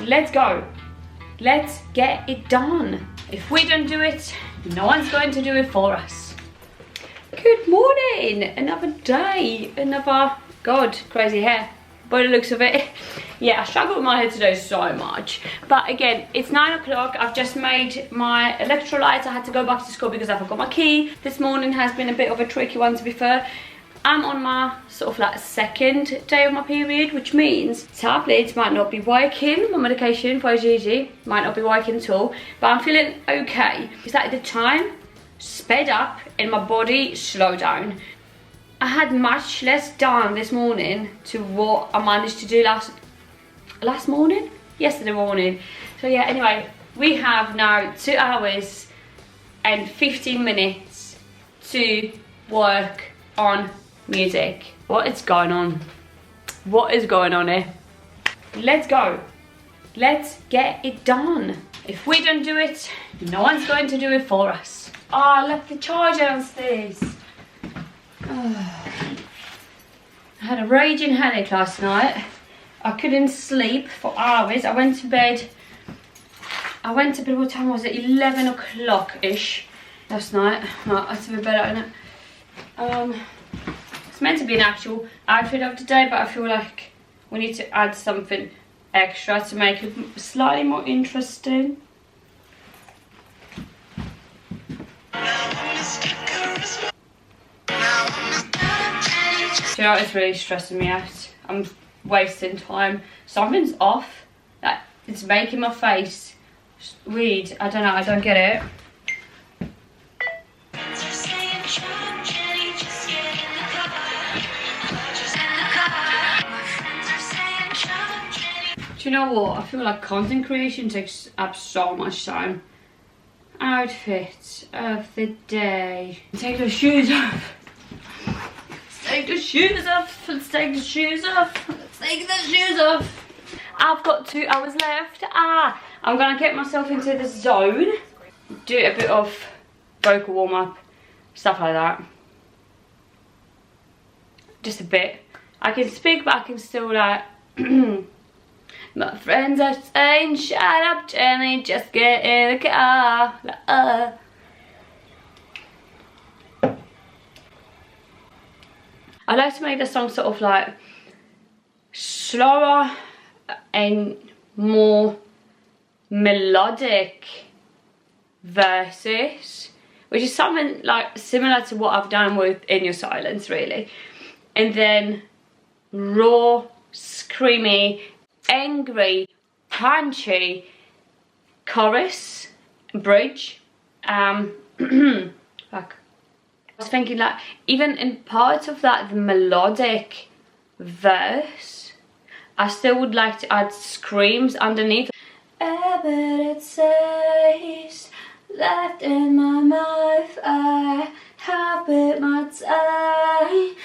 Let's go. Let's get it done. If we don't do it, no one's going to do it for us. Good morning. Another day, another, God, crazy hair. By the looks of it. Yeah, I struggle with my hair today so much. But again, it's 9 o'clock. I've just made my electrolytes. I had to go back to school because I forgot my key. This morning has been a bit of a tricky one, to be fair. I'm on my sort of like second day of my period, which means tablets might not be working. My medication for GG might not be working at all. But I'm feeling okay. It's like the time sped up and my body slowed down. I had much less done this morning to what I managed to do yesterday morning. So yeah, anyway, we have now 2 hours and 15 minutes to work on music. What is going on? What is going on here? Let's go. Let's get it done. If we don't do it, no one's going to do it for us. Oh, I left the charger downstairs. I had a raging headache last night. I couldn't sleep for hours. I went to bed, what time was it? 11 o'clock-ish last night. Well, I had to be better, innit? It's meant to be an actual outfit of the day, but I feel like we need to add something extra to make it slightly more interesting. You know, it's really stressing me out. I'm wasting time. Something's off. Like, it's making my face weird. I don't know, I don't get it. Do you know what? I feel like content creation takes up so much time. Outfit of the day. Take the shoes off. Take the shoes off. Let's take the shoes off. Let's take the shoes off. I've got 2 hours left. I'm gonna get myself into the zone. Do a bit of vocal warm up, stuff like that. Just a bit. I can speak, but I can still like. My friends are saying, shut up, Jenny, just get in the car. I like to make the song sort of like slower and more melodic verses, which is something like similar to what I've done with In Your Silence, really. And then raw, screamy, angry, punchy chorus, bridge. Fuck. I was thinking like, even in parts of that, the melodic verse, I still would like to add screams underneath. Evidence says, left in my mouth, I have bit my tongue.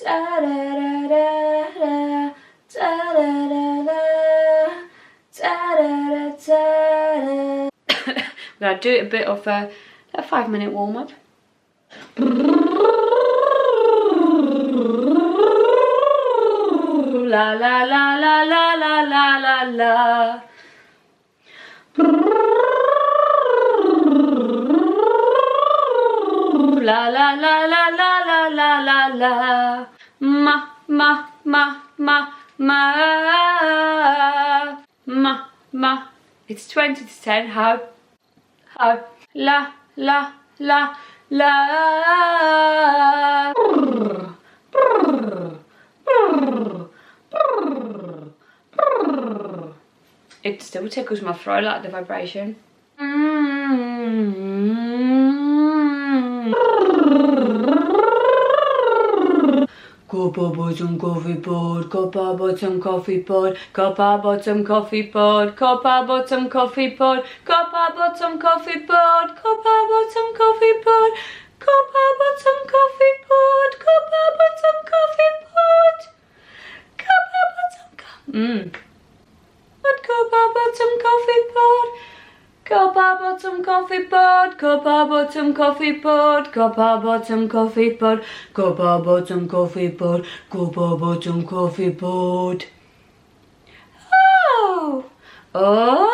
Da da da da da, da da da da, da da da da. We're gonna do a bit of a 5-minute warm up. La la la la la la la la la. La la la la la la la la la. Ma ma ma ma ma. It's 20 to 10. How? La la la la. It still tickles my throat, like the vibration. Copper bottom coffee pot, copper bottom coffee pot, copper bottom coffee pot, copper bottom coffee pot, copper bottom coffee pot, copper bottom coffee pot, copper bottom coffee pot, copper bottom coffee pot, copper bottom coffee copper bottom coffee pot, copper bottom coffee pot, copper bottom coffee pot, copper bottom coffee pot, copper bottom coffee pot, copper bottom coffee pot. Oh, Oh,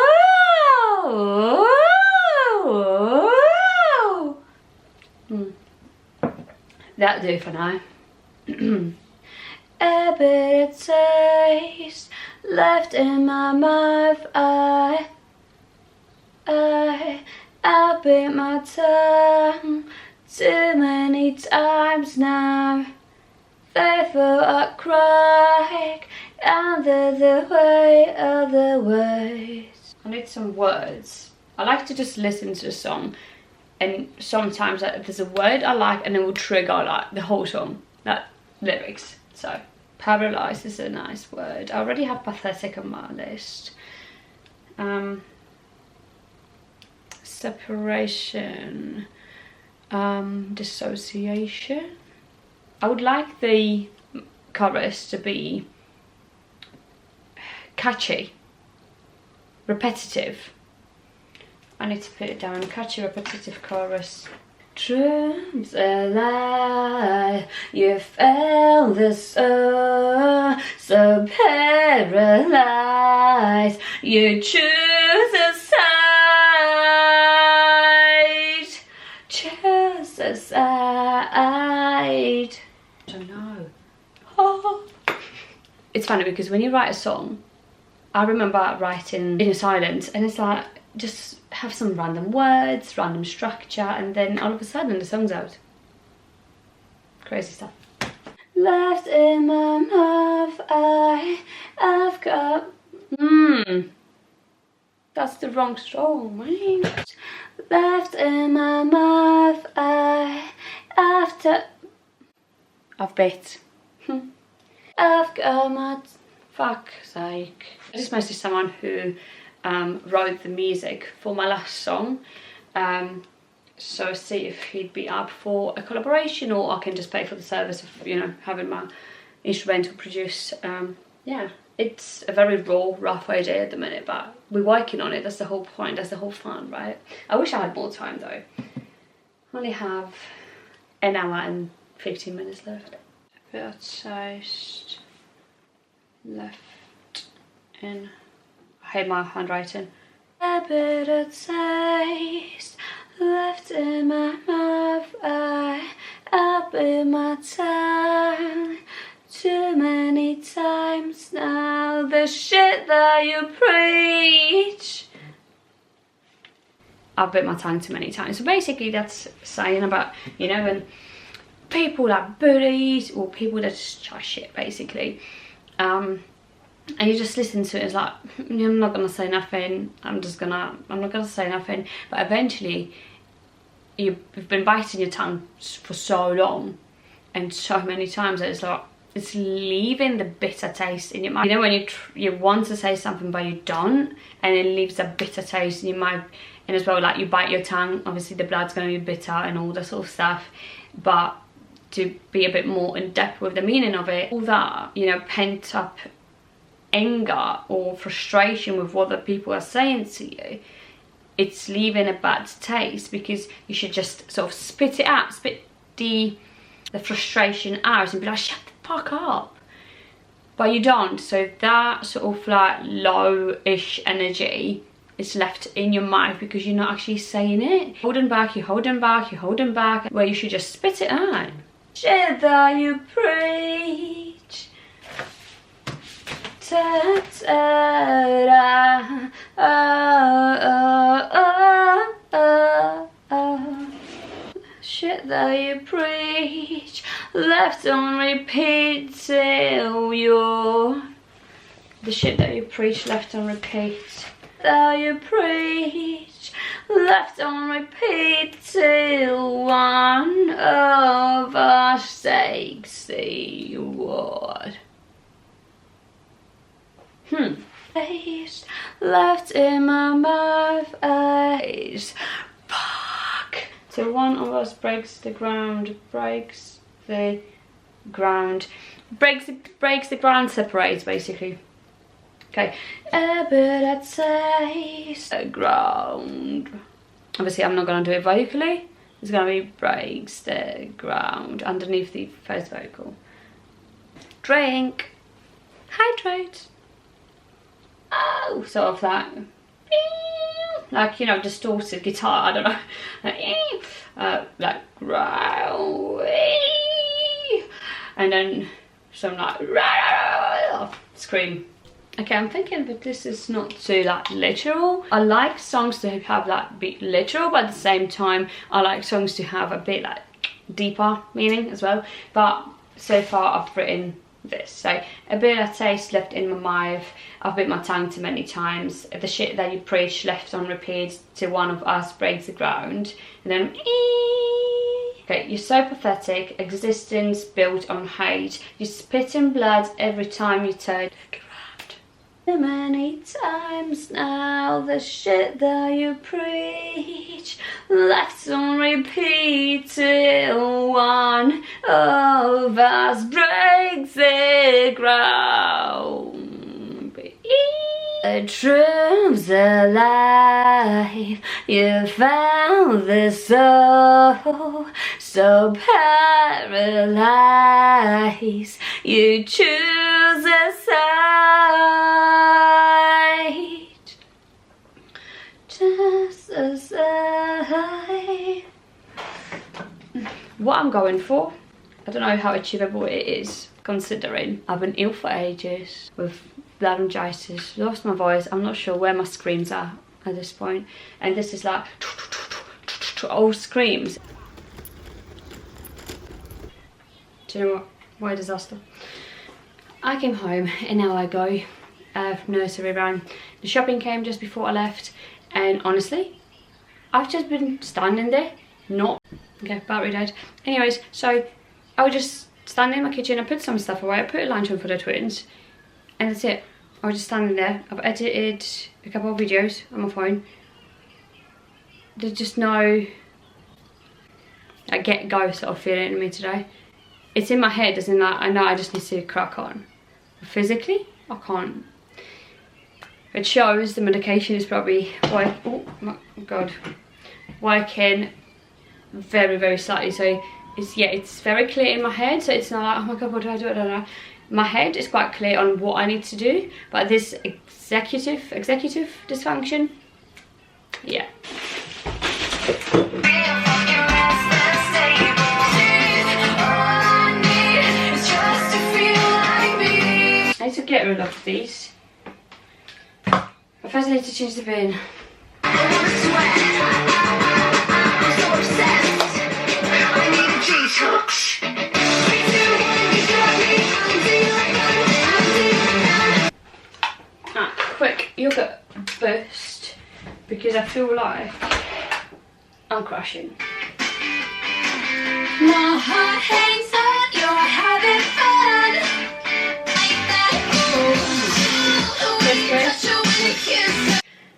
that'll do for now. A bitter taste left in my mouth. I bit my tongue too many times now. Therefore I cry under the weight of the words. I need some words. I like to just listen to the song, and sometimes if there's a word I like, and it will trigger like the whole song, like lyrics. So paralyzed is a nice word. I already have pathetic on my list. Separation, dissociation. I would like the chorus to be catchy, repetitive. I need to put it down. Catchy, repetitive chorus. Dreams alive, you felt the soul, so paralyzed, you choose a side, choose a side. I don't know. Oh. It's funny because when you write a song, I remember writing in silence, and it's like, just have some random words, random structure, and then all of a sudden the song's out. Crazy stuff. Left in my mouth, I've got... That's the wrong song, right? Left in my mouth, I've bit. I've got my... Fuck's sake. This is mostly someone who wrote the music for my last song, so see if he'd be up for a collaboration, or I can just pay for the service of, you know, having my instrumental produced. Yeah, it's a very raw, rough idea at the minute, but we're working on it. That's the whole point, that's the whole fun, right? I wish I had more time though. I only have an hour and 15 minutes left. A bit of taste left in... I hate my handwriting. A bit of taste left in my mouth. I bit my tongue too many times now. The shit that you preach. I've bit my tongue too many times. So basically that's saying about, you know, when people like bullies or people that just chat shit basically. And you just listen to it, it's like, I'm not gonna say nothing, I'm not gonna say nothing. But eventually, you've been biting your tongue for so long and so many times that it's like, it's leaving the bitter taste in your mouth. You know, when you want to say something but you don't, and it leaves a bitter taste in your mouth. And as well, like, you bite your tongue, obviously the blood's gonna be bitter and all that sort of stuff. But to be a bit more in depth with the meaning of it, all that, you know, pent up anger or frustration with what the people are saying to you, it's leaving a bad taste, because you should just sort of spit it out, spit the frustration out and be like, shut the fuck up. But you don't, so that sort of like low-ish energy is left in your mouth because you're not actually saying it. Holding back, you're holding back, you're holding back, where you should just spit it out. Shit that you preach. Ta ta shit that you preach, left on repeat till you're... The shit that you preach, left on repeat. That you preach, left on repeat till one of us takes the word. Taste left in my mouth, eyes. Fuck. So one of us breaks the ground, breaks the ground, breaks the ground, separates basically. Okay. A bit of taste the ground. Obviously, I'm not gonna do it vocally. It's gonna be breaks the ground underneath the first vocal. Drink. Hydrate. oh, sort of like, you know, distorted guitar, I don't know, like growl, and then some like scream. Okay, I'm thinking that this is not too like literal. I like songs to have like be literal, but at the same time I like songs to have a bit like deeper meaning as well. But so far I've written this. So a bit of taste left in my mouth, I've bit my tongue too many times, the shit that you preach left on repeat till one of us breaks the ground, and then okay, you're so pathetic, existence built on hate, you spit in blood every time you turn around. Many times now, the shit that you preach left on repeat till one of us breaks the ground. The truth's alive, you found the soul, so paralyzed, you choose a side, just a side. What I'm going for, I don't know how achievable it is, considering I've been ill for ages with laryngitis, lost my voice, I'm not sure where my screams are at this point, and this is like all screams. Do you know what a disaster. I came home and now I go nursery run. The shopping came just before I left, and honestly I've just been standing there, not okay, battery dead. Anyways, so I was just standing in my kitchen, I put some stuff away, I put a lunch on for the twins, and that's it. I was just standing there. I've edited a couple of videos on my phone. There's just no like get go sort of feeling in me today. It's in my head, as in like I know I just need to crack on. But physically, I can't. It shows the medication is probably oh my god, working very, very slightly. So it's, yeah, it's very clear in my head. So it's not like, oh my god, what do I do? I don't know. My head is quite clear on what I need to do, but this executive dysfunction, yeah. I need to get rid of these. But first I need to change the bin. Quick yogurt burst, because I feel like I'm crashing. My heart hangs on, you're having fun.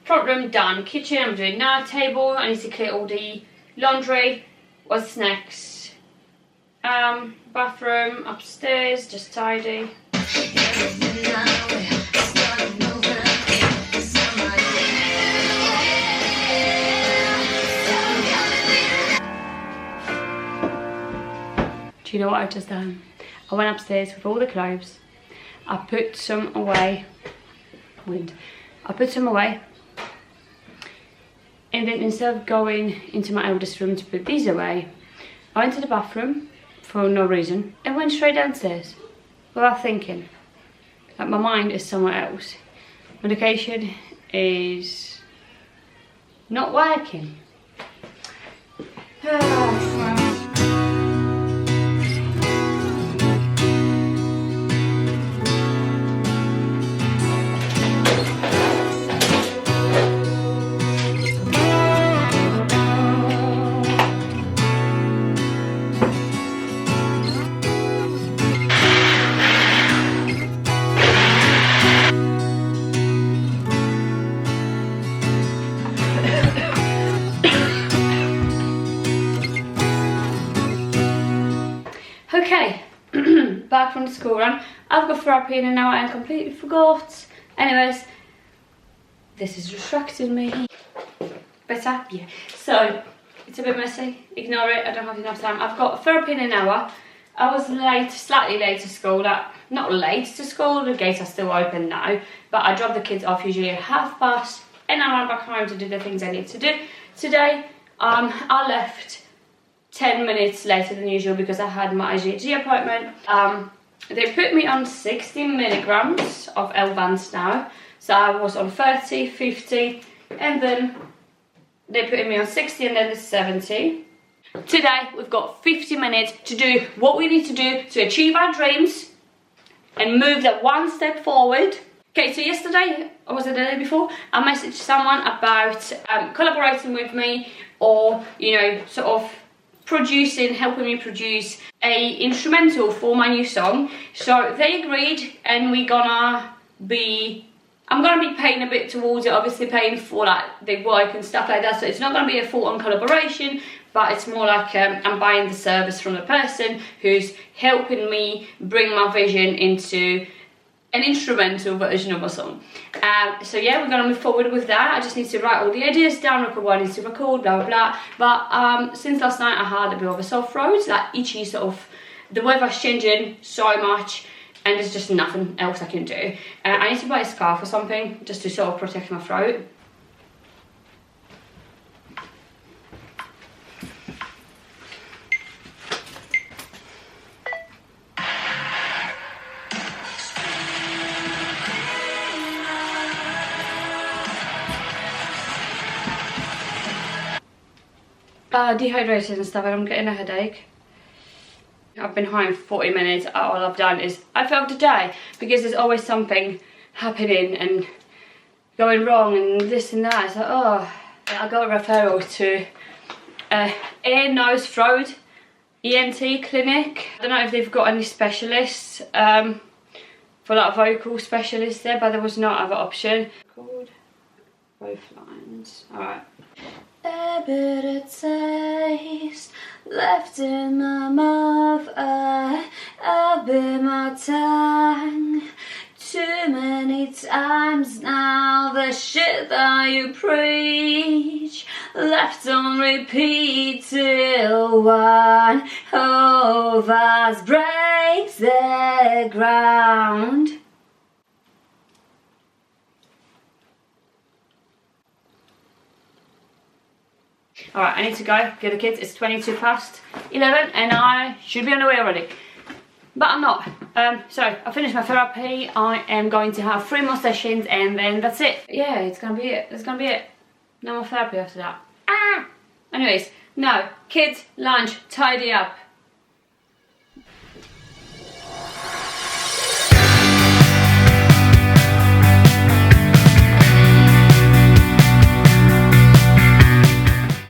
Front room done. Kitchen I'm doing now. Table I need to clear all the laundry. What's next? Bathroom upstairs, just tidy. Do you know what I've just done? I went upstairs with all the clothes. I put some away. I put some away. And then instead of going into my eldest room to put these away, I went to the bathroom for no reason and went straight downstairs without thinking. Like my mind is somewhere else. Medication is not working. Okay, back from the school run. I've got therapy in an hour and completely forgot. Anyways, this is distracting me. Better? Yeah. So, it's a bit messy. Ignore it, I don't have enough time. I've got therapy in an hour. I was late, slightly late to school. Not late to school, the gates are still open now, but I drop the kids off usually at past, and I run back home to do the things I need to do. Today, I left 10 minutes later than usual because I had my IgG appointment. They put me on 60 milligrams of Elvans now. So I was on 30, 50, and then they put me on 60 and then 70. Today, we've got 50 minutes to do what we need to do to achieve our dreams and move that one step forward. Okay, so yesterday, or was it the day before, I messaged someone about collaborating with me, or, you know, sort of helping me produce a instrumental for my new song. So they agreed, and I'm gonna be paying a bit towards it, obviously paying for like the work and stuff like that. So it's not gonna be a full-on collaboration, but it's more like I'm buying the service from the person who's helping me bring my vision into an instrumental version of a song. So yeah, we're gonna move forward with that. I just need to write all the ideas down, record what I need to record, blah blah blah. But since last night I had a bit of a sore throat, like itchy sort of. The weather's changing so much, and there's just nothing else I can do. I need to buy a scarf or something just to sort of protect my throat. Dehydrated and stuff, and I'm getting a headache. I've been home 40 minutes. All I've done is I felt today, because there's always something happening and going wrong and this and that. So I got a referral to ear, nose, throat ENT clinic. I don't know if they've got any specialists for like vocal specialists there, but there was no other option. Called both lines. All right. A bitter taste left in my mouth, I bit my tongue too many times now. The shit that you preach left on repeat till one of us breaks the ground. Alright, I need to go get the kids. It's 22 past 11 and I should be on the way already. But I'm not. So I finished my therapy. I am going to have 3 more sessions and then that's it. Yeah, it's gonna be it. That's gonna be it. No more therapy after that. Anyways, no. Kids, lunch, tidy up.